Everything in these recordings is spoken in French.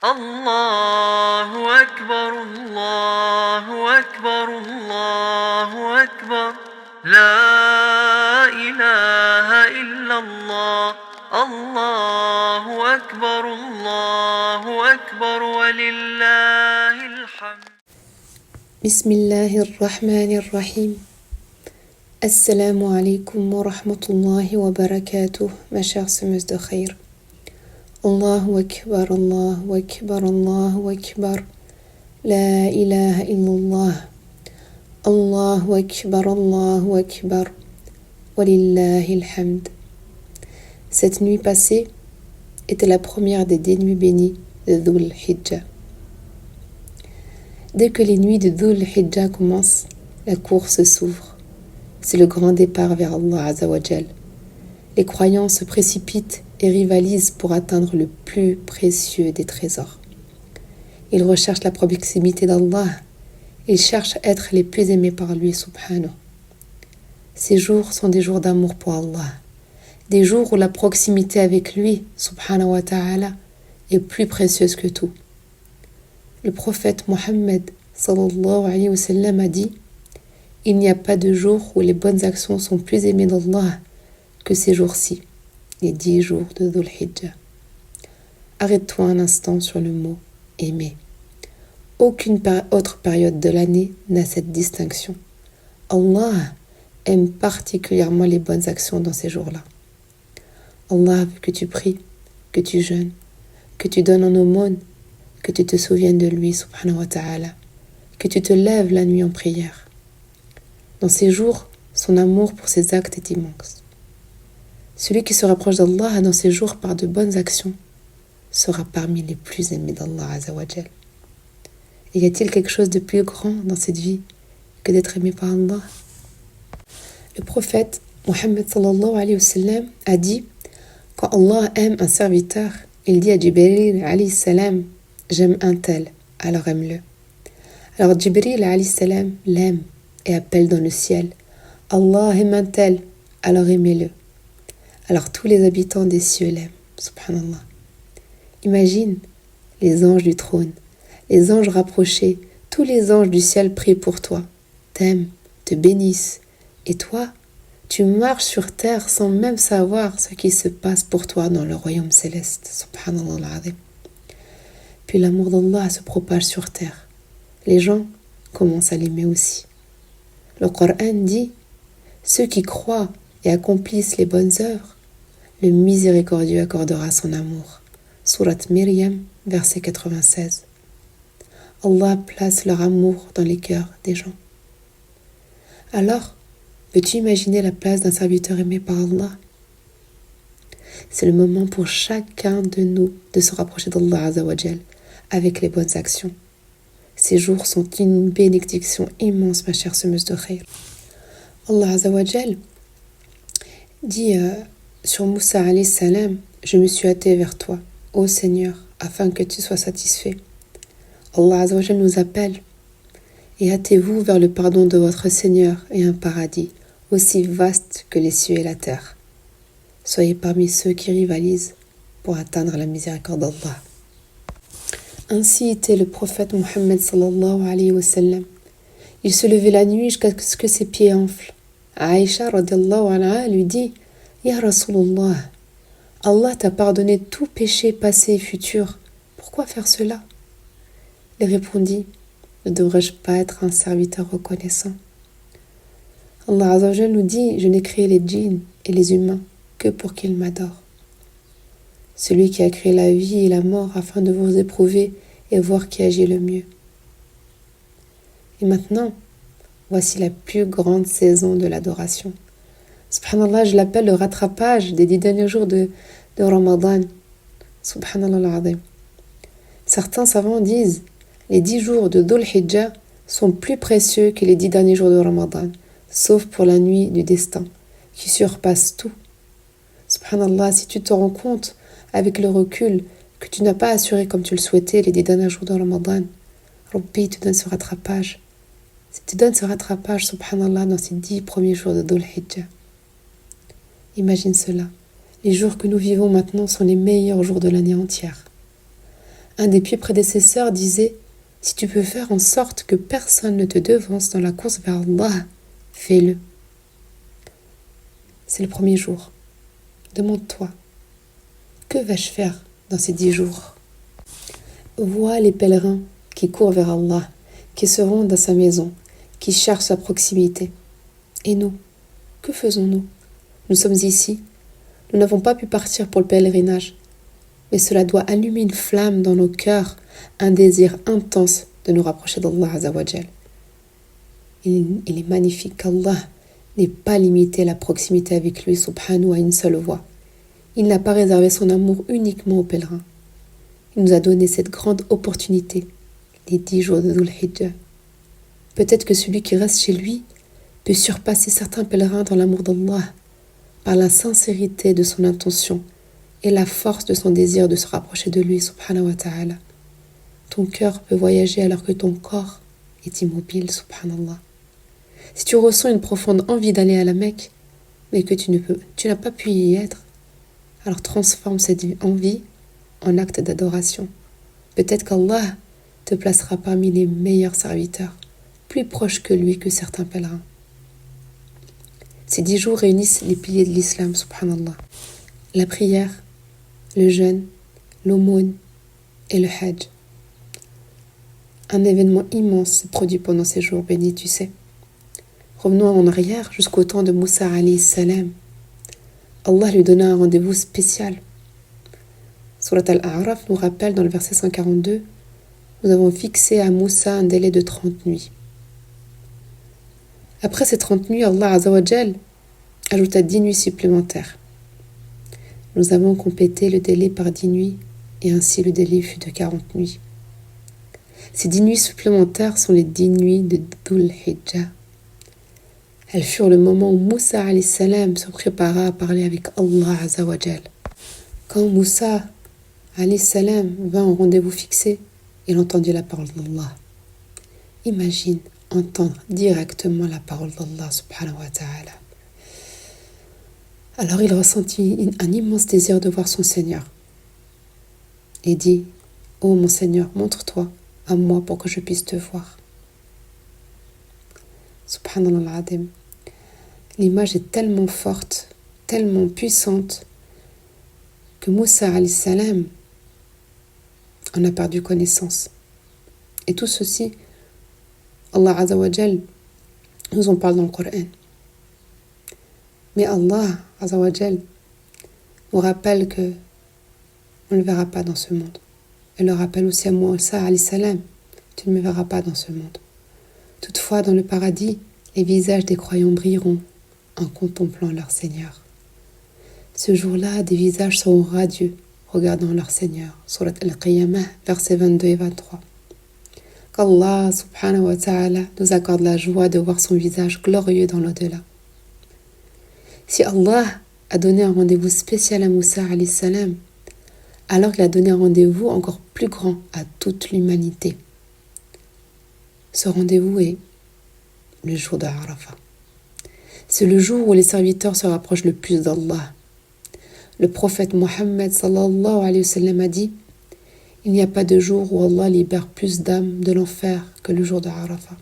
الله أكبر الله أكبر الله أكبر لا إله إلا الله الله أكبر ولله الحمد. بسم الله الرحمن الرحيم. Assalamu alaikum wa rahmatullahi wa barakatuh, ma chère semeuse de khair. Allahu akbar, Allahu akbar, Allahu akbar. La ilaha illallah. Allahu akbar, Allahu akbar. Walillahi alhamd. Cette nuit passée était la première des 10 nuits bénies de Dhul Hijjah. Dès que les nuits de Dhul Hijjah commencent, la course s'ouvre. C'est le grand départ vers Allah Azzawajal. Les croyants se précipitent et rivalisent pour atteindre le plus précieux des trésors. Ils recherchent la proximité d'Allah. Ils cherchent à être les plus aimés par lui, subhanahu. Ces jours sont des jours d'amour pour Allah. Des jours où la proximité avec lui, subhanahu wa ta'ala, est plus précieuse que tout. Le prophète Mohammed, sallallahu alayhi wa sallam, a dit: il n'y a pas de jour où les bonnes actions sont plus aimées d'Allah que ces jours-ci, les 10 jours de Dhul Hijjah. Arrête-toi un instant sur le mot « aimer ». Aucune autre période de l'année n'a cette distinction. Allah aime particulièrement les bonnes actions dans ces jours-là. Allah veut que tu pries, que tu jeûnes, que tu donnes en aumône, que tu te souviennes de lui, subhanahu wa ta'ala, que tu te lèves la nuit en prière. Dans ces jours, son amour pour ses actes est immense. Celui qui se rapproche d'Allah dans ces jours par de bonnes actions sera parmi les plus aimés d'Allah Azzawajal. Et y a-t-il quelque chose de plus grand dans cette vie que d'être aimé par Allah? Le prophète Mohammed sallallahu alayhi wa sallam a dit: quand Allah aime un serviteur, il dit à Jibril alayhi salam: j'aime un tel, alors aime-le. Alors Jibril alayhi salam l'aime et appelle dans le ciel: Allah aime un tel, alors aimez-le. Alors tous les habitants des cieux l'aiment, subhanallah. Imagine les anges du trône, les anges rapprochés, tous les anges du ciel prient pour toi, t'aiment, te bénissent. Et toi, tu marches sur terre sans même savoir ce qui se passe pour toi dans le royaume céleste, subhanallah al-azim. Puis l'amour d'Allah se propage sur terre. Les gens commencent à l'aimer aussi. Le Coran dit: ceux qui croient et accomplissent les bonnes œuvres, le miséricordieux accordera son amour. Surat Myriam, verset 96. Allah place leur amour dans les cœurs des gens. Alors, peux-tu imaginer la place d'un serviteur aimé par Allah? C'est le moment pour chacun de nous de se rapprocher d'Allah Azzawajal avec les bonnes actions. Ces jours sont une bénédiction immense, ma chère semeuse de khair. Allah Azzawajal dit sur Moussa alayhi salam: je me suis hâté vers toi, ô Seigneur, afin que tu sois satisfait. Allah Azzawajal nous appelle: et hâtez-vous vers le pardon de votre Seigneur et un paradis aussi vaste que les cieux et la terre. Soyez parmi ceux qui rivalisent pour atteindre la miséricorde d'Allah. Ainsi était le prophète Mohammed sallallahu alayhi wa sallam. Il se levait la nuit jusqu'à ce que ses pieds enflent. Aïcha radiallahu anha lui dit: Ya Rasulullah, Allah t'a pardonné tout péché passé et futur. Pourquoi faire cela? Il répondit: ne devrais-je pas être un serviteur reconnaissant? Allah Azzawajal nous dit: je n'ai créé les djinns et les humains que pour qu'ils m'adorent. Celui qui a créé la vie et la mort afin de vous éprouver et voir qui agit le mieux. Et maintenant, voici la plus grande saison de l'adoration. Subhanallah, je l'appelle le rattrapage des 10 derniers jours de Ramadan. Subhanallah al-azim. Certains savants disent: les 10 jours de Dhul Hijjah sont plus précieux que les 10 derniers jours de Ramadan, sauf pour la nuit du destin, qui surpasse tout. Subhanallah, si tu te rends compte avec le recul que tu n'as pas assuré comme tu le souhaitais les 10 derniers jours de Ramadan, Rabbi te donne ce rattrapage. Tu donnes ce rattrapage, subhanallah, dans ces 10 premiers jours de Dhul Hijjah. Imagine cela. Les jours que nous vivons maintenant sont les meilleurs jours de l'année entière. Un des pieux prédécesseurs disait: si tu peux faire en sorte que personne ne te devance dans la course vers Allah, fais-le. C'est le premier jour. Demande-toi, que vais-je faire dans ces 10 jours? Vois les pèlerins qui courent vers Allah, qui se rendent à sa maison, qui cherchent sa proximité. Et nous, que faisons-nous? Nous sommes ici. Nous n'avons pas pu partir pour le pèlerinage, mais cela doit allumer une flamme dans nos cœurs, un désir intense de nous rapprocher d'Allah Azzawajal. Il est magnifique qu'Allah n'ait pas limité la proximité avec lui, subhanahu, à une seule voie. Il n'a pas réservé son amour uniquement aux pèlerins. Il nous a donné cette grande opportunité, les 10 jours de Dhul Hijjah. Peut-être que celui qui reste chez lui peut surpasser certains pèlerins dans l'amour d'Allah, par la sincérité de son intention et la force de son désir de se rapprocher de lui, subhanahu wa ta'ala. Ton cœur peut voyager alors que ton corps est immobile, subhanallah. Si tu ressens une profonde envie d'aller à la Mecque, mais que tu n'as pas pu y être, alors transforme cette envie en acte d'adoration. Peut-être qu'Allah te placera parmi les meilleurs serviteurs, plus proches que lui que certains pèlerins. Ces 10 jours réunissent les piliers de l'islam, subhanallah. La prière, le jeûne, l'aumône et le hajj. Un événement immense se produit pendant ces jours bénis, tu sais. Revenons en arrière jusqu'au temps de Moussa alayhi salam. Allah lui donna un rendez-vous spécial. Surat Al-A'raf nous rappelle dans le verset 142: nous avons fixé à Moussa un délai de 30 nuits. Après ces 30 nuits, Allah Azzawajal ajouta 10 nuits supplémentaires. Nous avons complété le délai par 10 nuits et ainsi le délai fut de 40 nuits. Ces 10 nuits supplémentaires sont les 10 nuits de Dhul Hijjah. Elles furent le moment où Moussa alayhi salam se prépara à parler avec Allah Azzawajal. Quand Moussa alayhi salam vint au rendez-vous fixé, il entendit la parole d'Allah. Imagine entendre directement la parole d'Allah subhanahu wa ta'ala. Alors il ressentit un immense désir de voir son Seigneur et dit: ô mon Seigneur, montre-toi à moi pour que je puisse te voir. Subhanallah al-Adim. L'image est tellement forte, tellement puissante, que Moussa alayhi salam en a perdu connaissance. Et tout ceci, Allah Azzawajal nous en parle dans le Coran. Mais Allah Azzawajal nous rappelle que on ne le verra pas dans ce monde. Elle le rappelle aussi à Moussa alayhi salam: tu ne me verras pas dans ce monde. Toutefois, dans le paradis, les visages des croyants brilleront en contemplant leur Seigneur. Ce jour-là, des visages seront radieux, regardant leur Seigneur. Surat Al-Qiyamah, versets 22 et 23. Qu'Allah subhanahu wa ta'ala nous accorde la joie de voir son visage glorieux dans l'au-delà. Si Allah a donné un rendez-vous spécial à Moussa alayhi salam, alors il a donné un rendez-vous encore plus grand à toute l'humanité. Ce rendez-vous est le jour de Arafah. C'est le jour où les serviteurs se rapprochent le plus d'Allah. Le prophète Mohammed sallallahu alayhi wa sallam a dit: il n'y a pas de jour où Allah libère plus d'âmes de l'enfer que le jour de Arafah.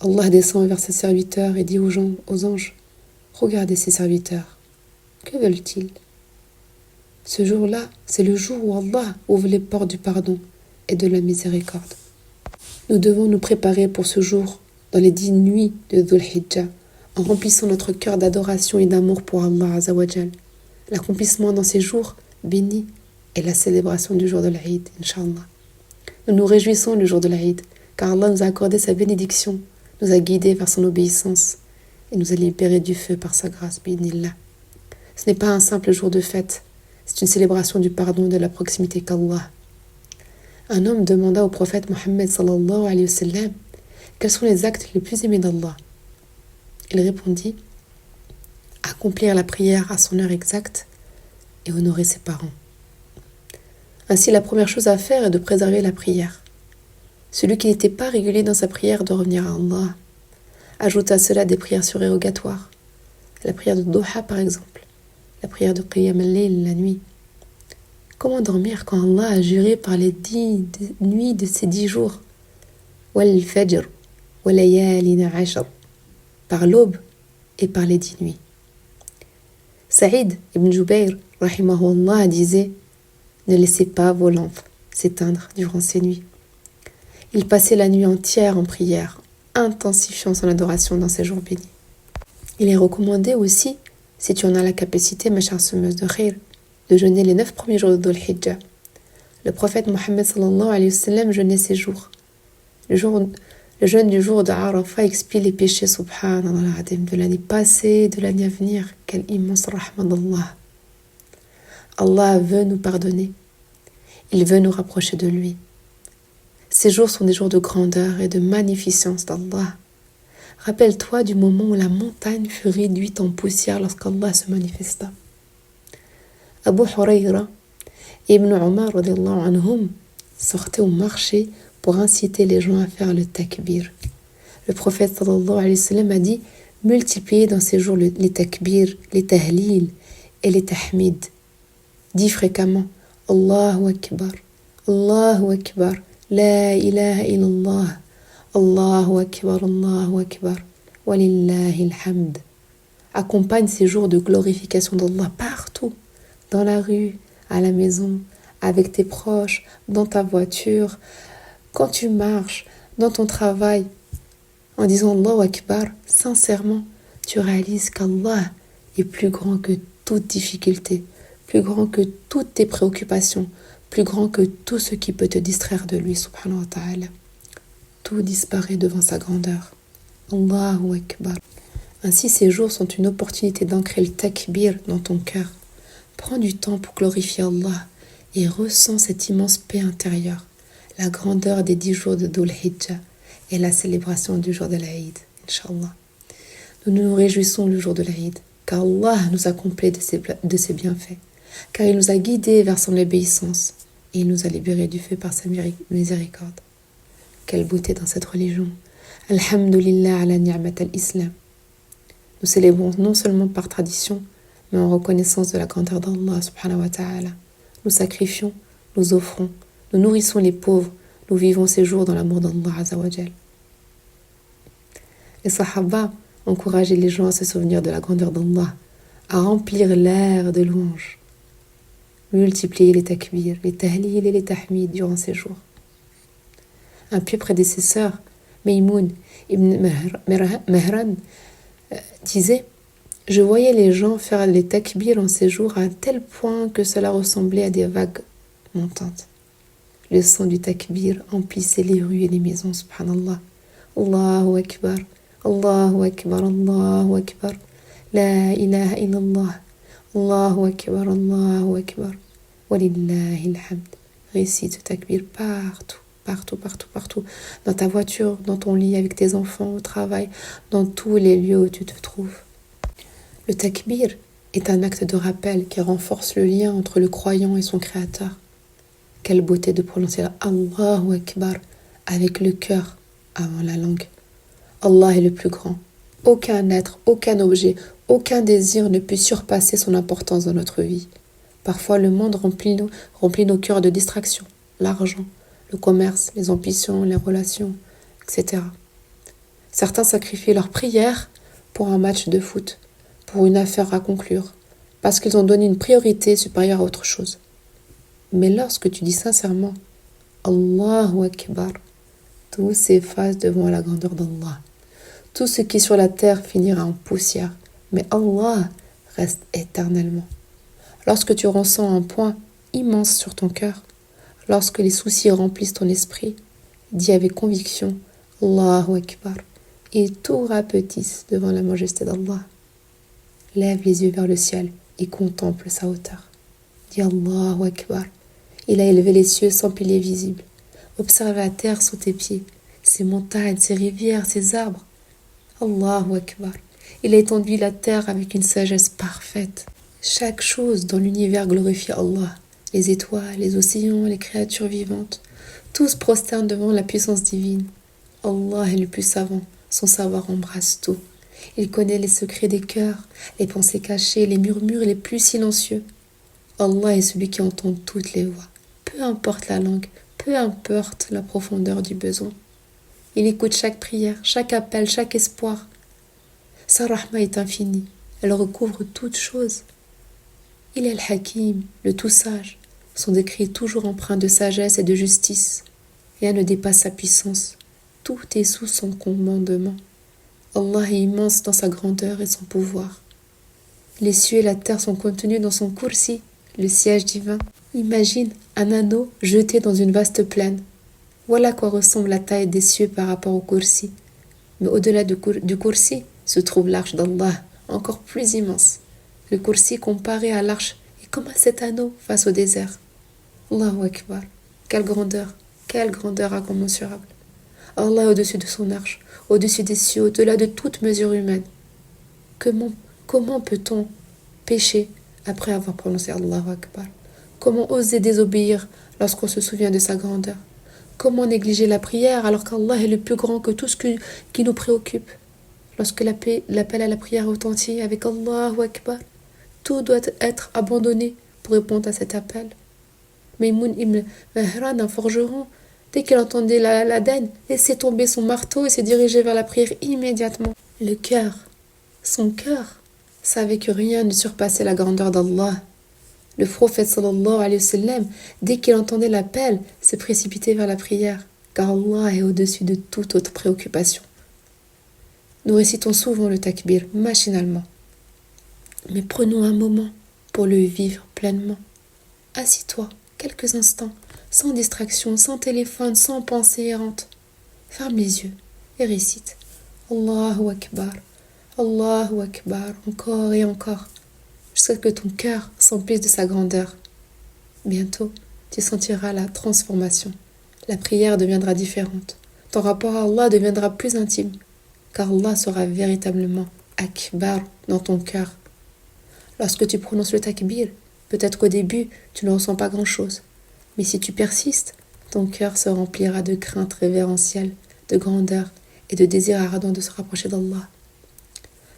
Allah descend vers ses serviteurs et dit aux anges: regardez ces serviteurs, que veulent-ils? Ce jour-là, c'est le jour où Allah ouvre les portes du pardon et de la miséricorde. Nous devons nous préparer pour ce jour dans les 10 nuits de Dhul Hijjah, en remplissant notre cœur d'adoration et d'amour pour Allah Azzawajal. L'accomplissement dans ces jours bénis est la célébration du jour de l'Aïd, Inch'Allah. Nous nous réjouissons le jour de l'Aïd, car Allah nous a accordé sa bénédiction, nous a guidés vers son obéissance et nous a libérés du feu par sa grâce, bi'idhnillah. Ce n'est pas un simple jour de fête, c'est une célébration du pardon et de la proximité qu'Allah. Un homme demanda au prophète Mohammed sallallahu alayhi wa sallam quels sont les actes les plus aimés d'Allah. Il répondit: accomplir la prière à son heure exacte et honorer ses parents. Ainsi, la première chose à faire est de préserver la prière. Celui qui n'était pas régulier dans sa prière doit revenir à Allah. Ajoute à cela des prières surérogatoires. La prière de Duha par exemple, la prière de Qiyam al-Layl la nuit. Comment dormir quand Allah a juré par les 10 nuits de ces 10 jours? Wal fajr, wa layalina ashar, par l'aube et par les 10 nuits. Saïd ibn Jubayr, rahimahullah, disait: ne laissez pas vos lampes s'éteindre durant ces nuits. Il passait la nuit entière en prière, intensifiant son adoration dans ces jours bénis. Il est recommandé aussi, si tu en as la capacité, ma chère semeuse de khayr, de jeûner les 9 premiers jours de Dhul Hijjah. Le prophète Mohammed sallallahu alayhi wa sallam jeûnait ces jours. Le jeûne du jour de Arafah expie les péchés, subhanallah, de l'année passée, de l'année à venir. Quelle immense rahma d'Allah. Allah veut nous pardonner. Il veut nous rapprocher de lui. Ces jours sont des jours de grandeur et de magnificence d'Allah. Rappelle-toi du moment où la montagne fut réduite en poussière lorsqu'Allah se manifesta. Abu Hurayra et Ibn Omar radiallahu anhum sortaient au marché pour inciter les gens à faire le takbir. Le prophète sallallahu alayhi wa sallam a dit: multipliez dans ces jours les takbir, les tahlil et les tahmid. Dis fréquemment: Allahu Akbar, Allahu Akbar, La ilaha illallah, Allahu Akbar, Walillahi alhamd. Accompagne ces jours de glorification d'Allah partout, dans la rue, à la maison, avec tes proches, dans ta voiture, quand tu marches, dans ton travail. En disant Allahu Akbar, sincèrement, tu réalises qu'Allah est plus grand que toute difficulté, plus grand que toutes tes préoccupations, plus grand que tout ce qui peut te distraire de lui, subhanahu wa ta'ala. Tout disparaît devant sa grandeur. Allahu Akbar. Ainsi, ces jours sont une opportunité d'ancrer le takbir dans ton cœur. Prends du temps pour glorifier Allah et ressens cette immense paix intérieure, la grandeur des 10 jours de Dhul Hijjah et la célébration du jour de l'Aïd, Inch'Allah. Nous nous réjouissons le jour de l'Aïd, car Allah nous a comblés de ses bienfaits, car il nous a guidés vers son obéissance et il nous a libérés du feu par sa miséricorde. Quelle beauté dans cette religion. Alhamdulillah ala ni'mat al-Islam. Nous célébrons non seulement par tradition, mais en reconnaissance de la grandeur d'Allah subhanahu wa ta'ala. Nous sacrifions, nous offrons, nous nourrissons les pauvres, nous vivons ces jours dans l'amour d'Allah azza wa jal. Les Sahaba encourageaient les gens à se souvenir de la grandeur d'Allah, à remplir l'air de louanges, multiplier les takbir, les tahlil et les tahmid durant ces jours. Un pieux prédécesseur, Maymoun ibn Mehran, disait: je voyais les gens faire les takbir en ces jours à un tel point que cela ressemblait à des vagues montantes. Le son du takbir emplissait les rues et les maisons, subhanallah. Allahu Akbar, Allahu Akbar, Allahu Akbar, La ilaha illallah, Allahu Akbar, Allahu Akbar, Walillahi alhamd. Récite ce takbir partout. Partout, partout, partout. Dans ta voiture, dans ton lit, avec tes enfants, au travail, dans tous les lieux où tu te trouves. Le takbir est un acte de rappel qui renforce le lien entre le croyant et son créateur. Quelle beauté de prononcer Allahu Akbar avec le cœur avant la langue. Allah est le plus grand. Aucun être, aucun objet, aucun désir ne peut surpasser son importance dans notre vie. Parfois, le monde remplit nos cœurs de distractions, l'argent, le commerce, les ambitions, les relations, etc. Certains sacrifient leur prière pour un match de foot, pour une affaire à conclure, parce qu'ils ont donné une priorité supérieure à autre chose. Mais lorsque tu dis sincèrement Allahu Akbar, tout s'efface devant la grandeur d'Allah. Tout ce qui est sur la terre finira en poussière, mais Allah reste éternellement. Lorsque tu ressens un poids immense sur ton cœur, lorsque les soucis remplissent ton esprit, dis avec conviction Allahu Akbar et tout rapetisse devant la majesté d'Allah. Lève les yeux vers le ciel et contemple sa hauteur. Dis Allahu Akbar. Il a élevé les cieux sans piliers visibles. Observe la terre sous tes pieds, ses montagnes, ses rivières, ses arbres. Allahu Akbar. Il a étendu la terre avec une sagesse parfaite. Chaque chose dans l'univers glorifie Allah. Les étoiles, les océans, les créatures vivantes, tous prosternent devant la puissance divine. Allah est le plus savant, son savoir embrasse tout. Il connaît les secrets des cœurs, les pensées cachées, les murmures les plus silencieux. Allah est celui qui entend toutes les voix, peu importe la langue, peu importe la profondeur du besoin. Il écoute chaque prière, chaque appel, chaque espoir. Sa rahma est infinie, elle recouvre toutes choses. Il est le Hakim, le tout sage. Son décret est toujours empreint de sagesse et de justice. Rien ne dépasse sa puissance. Tout est sous son commandement. Allah est immense dans sa grandeur et son pouvoir. Les cieux et la terre sont contenus dans son kursi, le siège divin. Imagine un anneau jeté dans une vaste plaine. Voilà à quoi ressemble la taille des cieux par rapport au kursi. Mais au-delà du kursi se trouve l'arche d'Allah, encore plus immense. Le kursi comparé à l'arche est comme à cet anneau face au désert. Allahu Akbar. Quelle grandeur incommensurable. Allah est au-dessus de son arche, au-dessus des cieux, au-delà de toute mesure humaine. Comment peut-on pécher après avoir prononcé Allahu Akbar? Comment oser désobéir lorsqu'on se souvient de sa grandeur? Comment négliger la prière alors qu'Allah est le plus grand que tout ce qui nous préoccupe? Lorsque l'appel à la prière retentit avec Allahu Akbar, tout doit être abandonné pour répondre à cet appel. Maïmoun ibn Mahran, un forgeron, dès qu'il entendait l'adhan, laissait tomber son marteau et s'est dirigé vers la prière immédiatement. Son cœur, savait que rien ne surpassait la grandeur d'Allah. Le prophète sallallahu alayhi wa sallam, dès qu'il entendait l'appel, se précipitait vers la prière, car Allah est au-dessus de toute autre préoccupation. Nous récitons souvent le takbir, machinalement. Mais prenons un moment pour le vivre pleinement. Assis-toi quelques instants, sans distraction, sans téléphone, sans pensée errante. Ferme les yeux et récite Allahu Akbar, Allahu Akbar, encore et encore, jusqu'à ce que ton cœur s'emplisse de sa grandeur. Bientôt, tu sentiras la transformation. La prière deviendra différente. Ton rapport à Allah deviendra plus intime, car Allah sera véritablement Akbar dans ton cœur. Lorsque tu prononces le takbir, peut-être qu'au début, tu ne ressens pas grand-chose. Mais si tu persistes, ton cœur se remplira de crainte révérentielle, de grandeur et de désir ardent de se rapprocher d'Allah.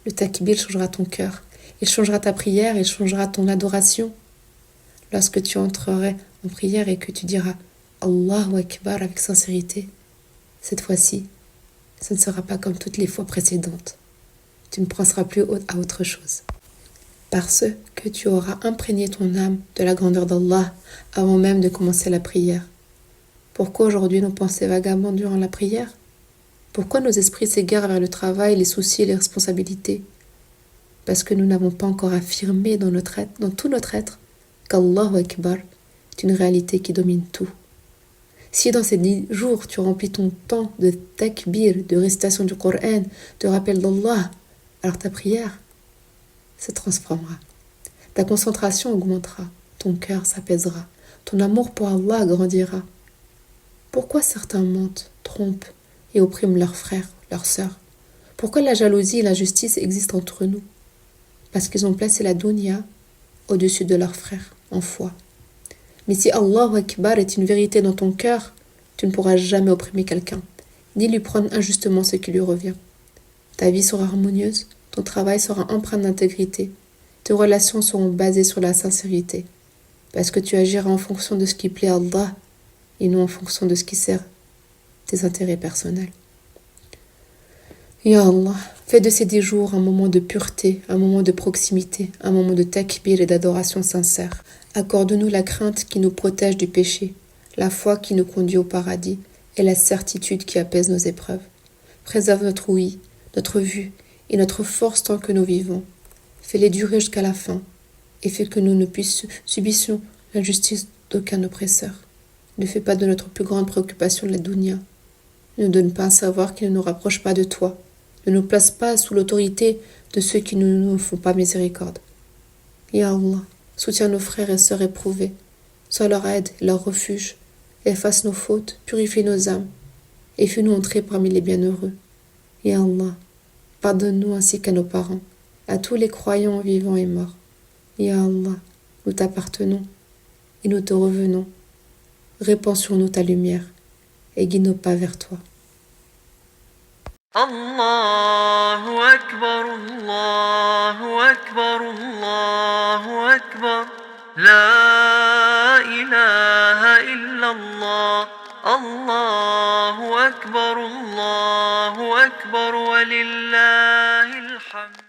Le takbir changera ton cœur, il changera ta prière, il changera ton adoration. Lorsque tu entrerais en prière et que tu diras Allahu Akbar avec sincérité, cette fois-ci, ce ne sera pas comme toutes les fois précédentes. Tu ne penseras plus à autre chose. Parce que tu auras imprégné ton âme de la grandeur d'Allah avant même de commencer la prière. Pourquoi aujourd'hui nos pensées vagabondent durant la prière? Pourquoi nos esprits s'égarent vers le travail, les soucis et les responsabilités? Parce que nous n'avons pas encore affirmé dans tout notre être qu'Allahu Akbar est une réalité qui domine tout. Si dans ces 10 jours tu remplis ton temps de takbir, de récitation du Coran, de rappel d'Allah, alors ta prière se transformera. Ta concentration augmentera, ton cœur s'apaisera, ton amour pour Allah grandira. Pourquoi certains mentent, trompent et oppriment leurs frères, leurs sœurs? Pourquoi la jalousie et l'injustice existent entre nous? Parce qu'ils ont placé la dunya au-dessus de leurs frères en foi. Mais si Allahu Akbar est une vérité dans ton cœur, tu ne pourras jamais opprimer quelqu'un, ni lui prendre injustement ce qui lui revient. Ta vie sera harmonieuse, ton travail sera empreint d'intégrité, tes relations seront basées sur la sincérité, parce que tu agiras en fonction de ce qui plaît à Allah et non en fonction de ce qui sert tes intérêts personnels. Ya Allah, fais de ces 10 jours un moment de pureté, un moment de proximité, un moment de takbir et d'adoration sincère. Accorde-nous la crainte qui nous protège du péché, la foi qui nous conduit au paradis et la certitude qui apaise nos épreuves. Préserve notre ouïe, notre vue et notre force tant que nous vivons. Fais-les durer jusqu'à la fin et fais que nous ne subissions l'injustice d'aucun oppresseur. Ne fais pas de notre plus grande préoccupation la dunya. Ne nous donne pas un savoir qui ne nous rapproche pas de toi. Ne nous place pas sous l'autorité de ceux qui ne nous font pas miséricorde. Ya Allah, soutiens nos frères et sœurs éprouvés. Sois leur aide, leur refuge. Efface nos fautes, purifie nos âmes et fais-nous entrer parmi les bienheureux. Ya Allah, pardonne-nous ainsi qu'à nos parents, à tous les croyants vivants et morts. Ya Allah, nous t'appartenons et nous te revenons. Répands sur nous ta lumière et guide nos pas vers toi. Allahu Akbar, Allahu Akbar, Allahu Akbar. لا إله إلا الله الله أكبر ولله الحمد